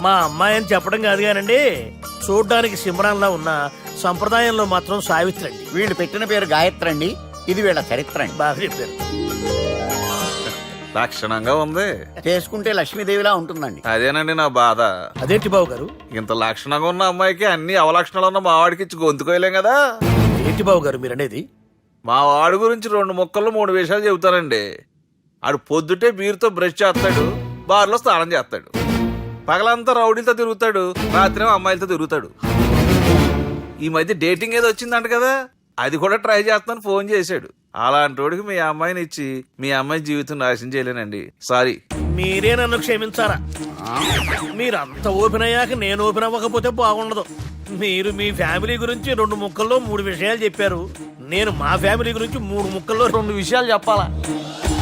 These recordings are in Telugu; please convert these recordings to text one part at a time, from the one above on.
మా అమ్మాయి అని చెప్పడం కాదు కానండి, చూడ్డానికి సిమ్రాన్లా ఉన్న సంప్రదాయంలో మాత్రం సావిత్రి అండి. వీళ్ళు పెట్టిన పేరు గాయత్రి అండి, ఇది వీళ్ళ చరిత్ర అండి. బాగా చెప్పారు. లక్షణంగా ఉంది. చేసుకుంటే లక్ష్మీదేవిలా ఉంటుందండి. అదేనండి నా బాధ. అదేంటి బాబు గారు? ఇంత లక్షణంగా ఉన్న అమ్మాయికి అన్ని అవలక్షణాలు ఉన్న మా వాడికి ఇచ్చి గొంతుకోయలేం కదా. ఏంటి బాబు గారు మీరు అనేది? మా వాడి గురించి 2 ముక్కల్లో 3 విషయాలు చెబుతానండి. ఆడు పొద్దుటే బీరుతో బ్రష్ చేస్తాడు, బార్లో స్నానం చేస్తాడు, పగలంతా రౌడీలతో తిరుగుతాడు, రాత్రి అమ్మాయిలతో తిరుగుతాడు. ఈ మధ్య డేటింగ్ ఏదో వచ్చిందంట కదా, అది కూడా ట్రై చేస్తాను ఫోన్ చేశాడు. అలాంటి వాడికి మీ అమ్మాయిని ఇచ్చి మీ అమ్మాయి జీవితం నాశనం చేయలేనండి. సారీ. మీరే నన్ను క్షమించారా? మీరు అంత ఓపెన్ అయ్యాక నేను ఓపెన్ అవ్వకపోతే బాగుండదు. మీరు మీ ఫ్యామిలీ గురించి 2 ముక్కల్లో 3 విషయాలు చెప్పారు. నేను మా ఫ్యామిలీ గురించి 3 ముక్కల్లో 2 విషయాలు చెప్పాలా?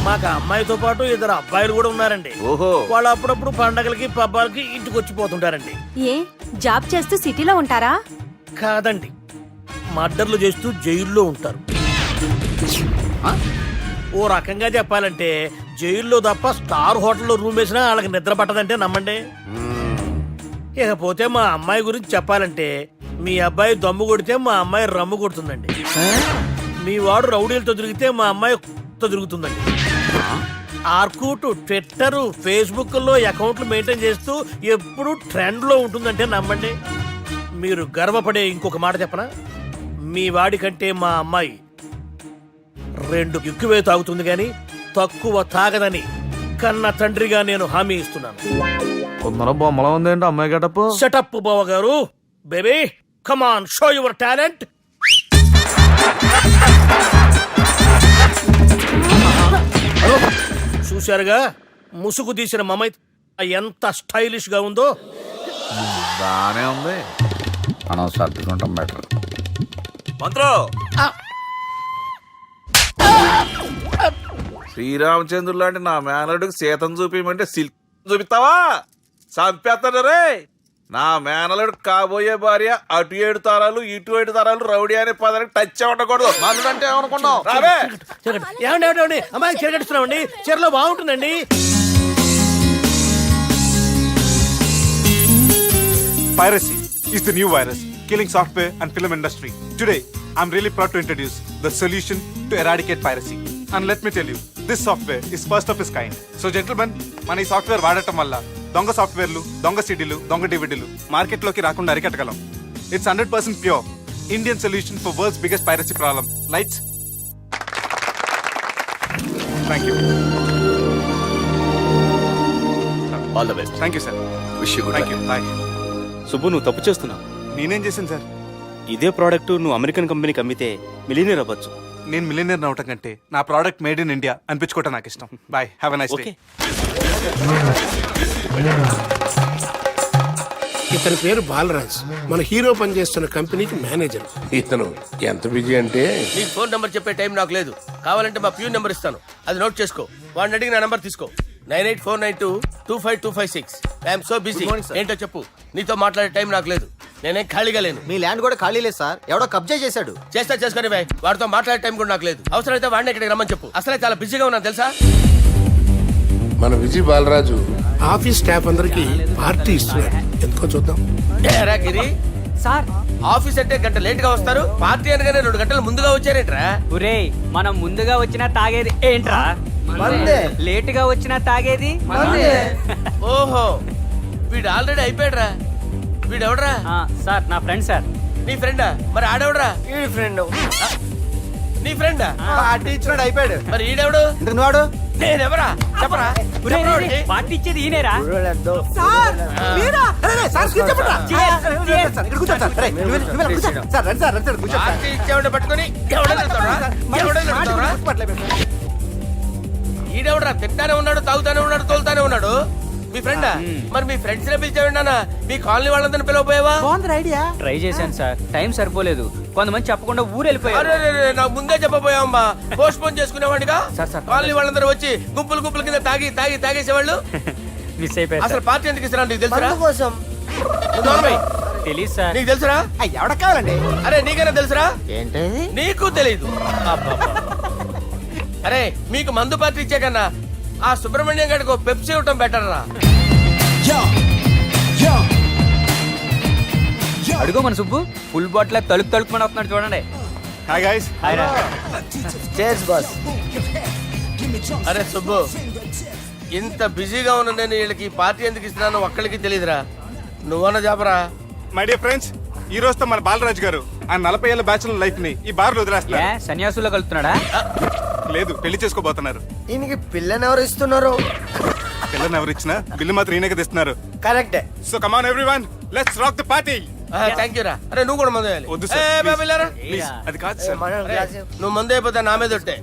మాకు అమ్మాయితో పాటు 2 అబ్బాయిలు కూడా ఉన్నారండి. ఓహో. వాళ్ళు అప్పుడప్పుడు పండగలకి పబ్బాలకి ఇంటికి వచ్చిపోతుంటారండి. ఏ జాబ్ చేస్తూ సిటీలో ఉంటారా? కాదండి, మర్డర్లు చేస్తూ జైల్లో ఉంటారు. ఓ రకంగా చెప్పాలంటే జైల్లో తప్ప స్టార్ హోటల్లో రూమ్ వేసినా వాళ్ళకి నిద్ర పట్టదంటే నమ్మండి. ఇకపోతే మా అమ్మాయి గురించి చెప్పాలంటే మీ అబ్బాయి దమ్ము కొడితే మా అమ్మాయి రమ్ము కొడుతుందండి. మీ వాడు రౌడీలతో తిరిగితే మా అమ్మాయి తిరుగుతుందండి. ఆర్కూట్, ట్విట్టర్, ఫేస్బుక్ లో అకౌంట్లు మెయింటైన్ చేస్తూ ఎప్పుడు ట్రెండ్ లో ఉంటుందంటే నమ్మండి. మీరు గర్వపడే ఇంకొక మాట చెప్పనా? మీ వాడి కంటే మా అమ్మాయి 2 ఎక్కువే తాగుతుంది గాని తక్కువ తాగదని కన్న తండ్రిగా నేను హామీ ఇస్తున్నాను. కొందరు బొమ్మలా ఉందేంటి అమ్మాయి గడప? సెటప్ బావ గారు. Baby come on, show your talent. చూశారుగా ముసుగు తీసిన మమై ఎంత స్టైలిష్ గా ఉందో. బానే ఉంది. మనం సర్దుకుంటాం బెటర్. మంత్రో, శ్రీరామచంద్రుడు లాంటి నా మేనలుడికి సీతను చూపించమంటే సిల్క్ చూపిస్తావా? చంపేస్తాడు రే. నా మేనలుడు కాబోయే భార్య అటు 7 తరాలు ఇటు 7 తరాలు రౌడీ అనే పదానికి టచ్ ఉండకూడదు. మందుడు అంటే ఏమనుకున్నావు? రావే. ఏమండి అమ్మాయి చీర కట్టుస్తున్నామండి, చీరలో బాగుంటుందండి. Piracy is the new virus killing software and film industry. Today, I'm really proud to introduce the solution to eradicate piracy. And let me tell you, this software is first of its kind. So gentlemen, మన ఈ సాఫ్ట్వేర్ వాడటం వల్ల దొంగ సాఫ్ట్వేర్లు, దొంగ సిడీలు, దొంగ డివిడీలు మార్కెట్లోకి రాకుండా అరికట్టగలం. It's 100% pure Indian solution for world's biggest piracy problem. Lights. Thank you. All the best. Thank you sir. Wish you good. Thank you. Bye. Subbu, నువ్వు తప్పు చేస్తున్నావు. నేనేం చేశాను సార్? ఇదే ప్రోడక్ట్ నువ్వు అమెరికన్ కంపెనీకి అమ్మితే మిలియనీర్ అవ్వచ్చు. నేను మిలియనర్ అవటం కంటే నా ప్రోడక్ట్ మేడ్ ఇన్ ఇండియా అనిపించుకోవటం నాకు ఇష్టం. Bye. Have a nice day. Okay. ఇతని పేరు బాలరాజ్, మన హీరో పనిచేస్తున్న కంపెనీకి మేనేజర్. ఇతను ఎంత బిజీ అంటే నీకు ఫోన్ నంబర్ చెప్పే టైం నాకు లేదు. కావాలంటే మా ప్యూన్ నెంబర్ ఇస్తాను, అది నోట్ చేసుకో. వాడిని అడిగి నా నంబర్ తీసుకో. 9849225256. I'm so busy. ఏంటో చెప్పు. నీతో మాట్లాడే టైం నాకు లేదు, నేనేం ఖాళీగా లేను. మీ ల్యాండ్ కూడా ఖాళీ లేదు సార్, ఎవడో కబ్జా చేశాడు. చేస్తా చేసుకుని బాయ్, వాడితో మాట్లాడే టైం కూడా నాకు లేదు. అవసరమైతే వాడిని ఇక్కడికి రమ్మని చెప్పు. అసలే చాలా బిజీగా ఉన్నాను తెలుసా. మన విజయ్ బాలరాజు ఆఫీస్ స్టాఫ్ అందరికి పార్టీ ఇస్తున్నాడు, ఎందుకో చూద్దాం. ఏరా గిరి సార్, ఆఫీస్ అంటే గంట లేట్ గా వస్తారు, పార్టీ అనగానే 2 గంటలు ముందుగా వచ్చారేంట్రా? ఒరేయ్, మనం ముందుగా వచ్చినా తాగేది ఏంట్రా? లేటుగా వచ్చినా తాగేది. ఓహో, వీడు ఆల్రెడీ అయిపోయాడురా. వీడెవడరా? సార్, నా ఫ్రెండ్ సార్. నీ ఫ్రెండా? మరి ఆడెవడరా? ఈ ఫ్రెండ్ నీ ఫ్రెండా? పార్టీ ఇచ్చినాడు, అయిపోయాడు. మరి ఈడెవడు? ఇంతకు వాడు నేనెవరా? చెప్పరా. పార్టీ ఇచ్చేది ఈయనేరా? పార్టీ ఇచ్చేవాడిని పట్టుకొని ఈడెవడరా? తింటానే ఉన్నాడు, తాగుతానే ఉన్నాడు, తోలుతానే ఉన్నాడు. మీ ఫ్రెండా? మరి మీ ఫ్రెండ్స్ నే పిలిచావండి అన్న. మీ కాలనీ వాళ్ళందరినీ పిలవపోయావా? ఐడియా. ట్రై చేశాను సార్, టైం సరిపోలేదు. కొంతమంది చెప్పకుండా ఊరు వెళ్ళిపోయారు. నాకు ముందే చెప్పపోయావమ్మా, పోస్ట్ పోన్ చేసుకునేవాడిగా. సార్, కాలనీ వాళ్ళందరూ వచ్చి గుంపులు గుంపుల కింద తాగేసేవాళ్ళు. మిస్ అయిపోయారు. అసలు పార్టీ ఎందుకు ఇస్తున్నా నీకు తెలుసురా? కోసం తెలీదు సార్. నీకు తెలుసురా? ఎవడ కావాలండి? అరే నీకైనా తెలుసురా? ఏంటి నీకు తెలీదు? అరే మీకు మందు పార్టీ ఇచ్చే కన్నా ఆ సుబ్రహ్మణ్యం గారికి పెప్సీ ఇవ్వటం బెటర్ రా. అడుగో మన సుబ్బు ఫుల్ బాటిల్ తలుపు తలుపుకొని వస్తున్నాడు చూడండి. Hi guys. అరే సుబ్బు, ఇంత బిజీగా ఉన్న నేను వీళ్ళకి ఈ పార్టీ ఎందుకు ఇస్తున్నాను ఒక్కడికి తెలియదురా. నువ్వన్న జాబరా. మై డియర్ ఫ్రెండ్స్, ఈ రోజుతో మన బాలరాజు గారు ఆ 40 ఏళ్ల బ్యాచులర్ లైఫ్ ని ఈ బార్ లో ఏ వదిలేస్తున్నారు. సన్యాసుల్లో కలుపుతున్నాడా? లేదు, పెళ్లి చేసుకోబోతున్నారు. ఈయనకి పిల్లని ఎవరు ఇస్తున్నారు? పిల్లని ఎవరు ఇచ్చినా బిల్లు మాత్రం ఈయనకి తెస్తున్నారు. కరెక్టే. So come on everyone, let's rock the party. Thank you రా. అరే నువ్వు కూడా మందు వేయాలి. వద్దు ఏ, సార్, బాబు, వెళ్ళారా? ప్లీజ్. అది కాదు సార్. నువ్వు మందు అయిపోతే నా మీద ఒట్టే.